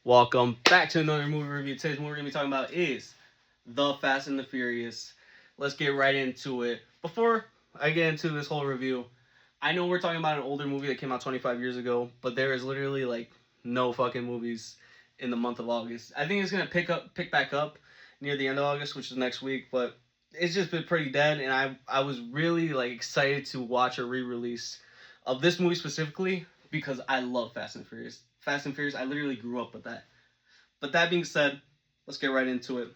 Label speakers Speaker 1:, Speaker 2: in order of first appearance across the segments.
Speaker 1: Welcome back to another movie review. Today's movie we're going to be talking about is The Fast and the Furious. Let's get right into it. Before I get into this whole review, I know we're talking about an older movie that came out 25 years ago, but there is literally like no fucking movies in the month of August. I think it's going to pick back up near the end of August, which is next week, but it's just been pretty dead, and I was really like excited to watch a re-release of this movie specifically because I love Fast and Furious. Fast and Furious, I literally grew up with that. But that being said, let's get right into it.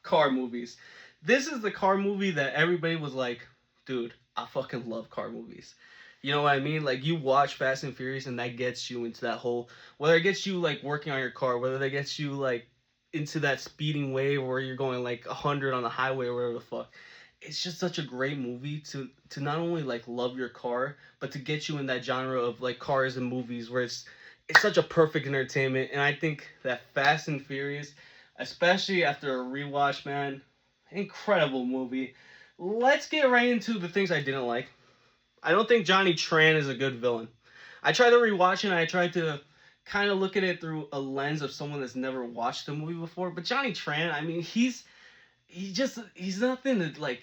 Speaker 1: Car movies. This is the car movie that everybody was like, dude, I fucking love car movies. You know what I mean? Like, you watch Fast and Furious and that gets you into that whole, whether it gets you like working on your car, whether that gets you like into that speeding wave where you're going like 100 on the highway or whatever the fuck. It's just such a great movie to not only like love your car, but to get you in that genre of like cars and movies where it's such a perfect entertainment. And I think that Fast and Furious, especially after a rewatch, man, incredible movie. Let's get right into the things I didn't like. I don't think Johnny Tran is a good villain. I tried to rewatch it and I tried to kind of look at it through a lens of someone that's never watched the movie before. But Johnny Tran, I mean, he's nothing to like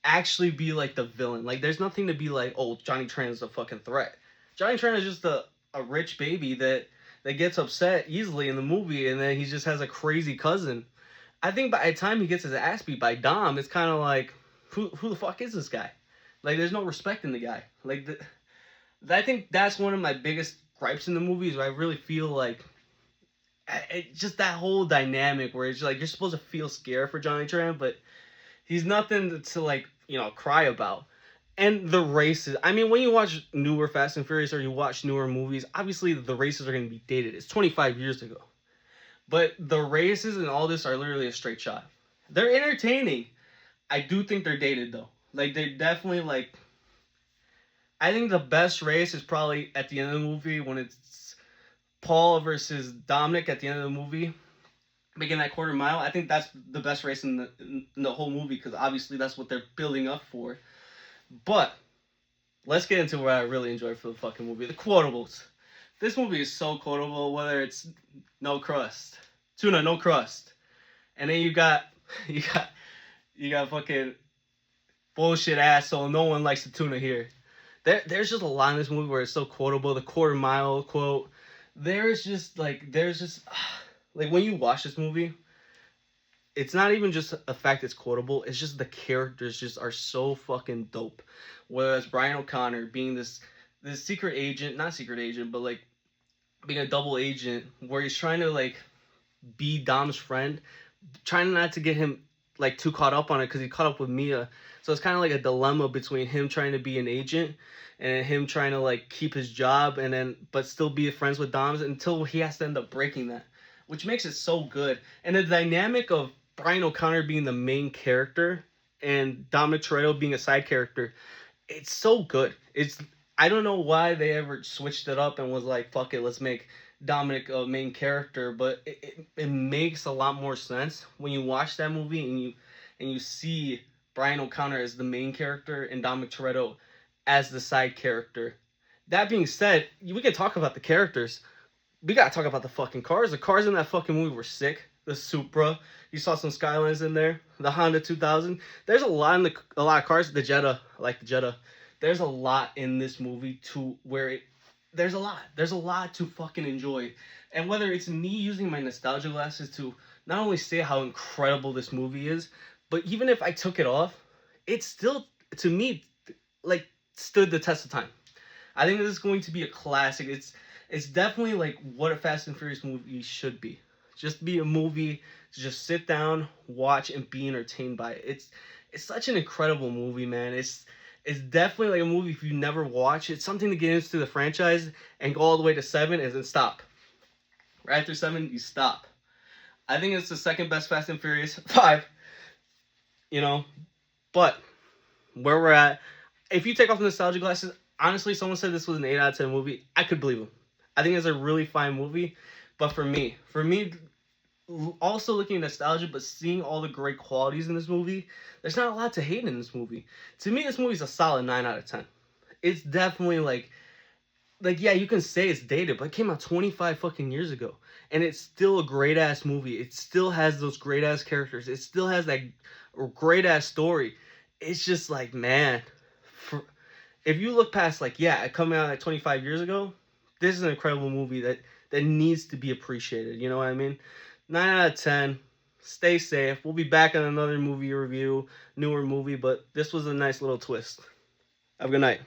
Speaker 1: actually be like the villain. Like, there's nothing to be like, oh, Johnny Tran is a fucking threat. Johnny Tran is just a rich baby that gets upset easily in the movie, and then he just has a crazy cousin. I think by the time he gets his ass beat by Dom, it's kind of like, who the fuck is this guy? Like, there's no respect in the guy. Like, I think that's one of my biggest gripes in the movie is where I really feel like just that whole dynamic where it's like you're supposed to feel scared for Johnny Tran, but he's nothing to like cry about. And the races. I mean, when you watch newer Fast and Furious or you watch newer movies, obviously the races are going to be dated. It's 25 years ago. But the races and all this are literally a straight shot. They're entertaining. I do think they're dated, though. Like, they're definitely, like... I think the best race is probably at the end of the movie when it's Paul versus Dominic at the end of the movie. Making that quarter mile. I think that's the best race in the whole movie because obviously that's what they're building up for. But let's get into what I really enjoyed for the fucking movie. The quotables. This movie is so quotable, whether it's no crust. Tuna, no crust. And then you got fucking bullshit asshole. No one likes the tuna here. There's just a lot in this movie where it's so quotable. The quarter mile quote. There's just like when you watch this movie, it's not even just a fact it's quotable. It's just the characters just are so fucking dope. Whereas Brian O'Connor being this secret agent, not secret agent, but like being a double agent, where he's trying to like be Dom's friend, trying not to get him like too caught up on it because he caught up with Mia. So it's kind of like a dilemma between him trying to be an agent and him trying to like keep his job and then but still be friends with Dom's until he has to end up breaking that, which makes it so good. And the dynamic of Brian O'Connor being the main character and Dominic Toretto being a side character, it's so good. I don't know why they ever switched it up and was like, fuck it, let's make Dominic a main character, but it makes a lot more sense when you watch that movie and you see Brian O'Connor as the main character and Dominic Toretto as the side character. That being said, we can talk about the characters. We gotta talk about the fucking cars. The cars in that fucking movie were sick. The Supra, you saw some Skylines in there. The Honda 2000. There's a lot of cars. The Jetta, I like the Jetta. There's a lot in this movie to where there's a lot to fucking enjoy. And whether it's me using my nostalgia glasses to not only say how incredible this movie is, but even if I took it off, it still, to me, like, stood the test of time. I think this is going to be a classic. It's definitely like what a Fast and Furious movie should be. Just be a movie to just sit down, watch, and be entertained by it. It's such an incredible movie, man. It's definitely like a movie if you never watch. It's something to get into the franchise and go all the way to 7 and then stop. Right after 7, you stop. I think it's the second best Fast and Furious. 5. But where we're at, if you take off the nostalgia glasses, honestly, someone said this was an 8 out of 10 movie. I could believe them. I think it's a really fine movie. But for me, also looking at nostalgia, but seeing all the great qualities in this movie, there's not a lot to hate in this movie. To me, this movie's a solid 9 out of 10. It's definitely like like, yeah, you can say it's dated, but it came out 25 fucking years ago. And it's still a great ass movie. It still has those great ass characters. It still has that great ass story. It's just like, man, for, if you look past, like, yeah, it coming out like 25 years ago, this is an incredible movie that needs to be appreciated. You know what I mean? 9 out of 10. Stay safe. We'll be back on another movie review, newer movie, but this was a nice little twist. Have a good night.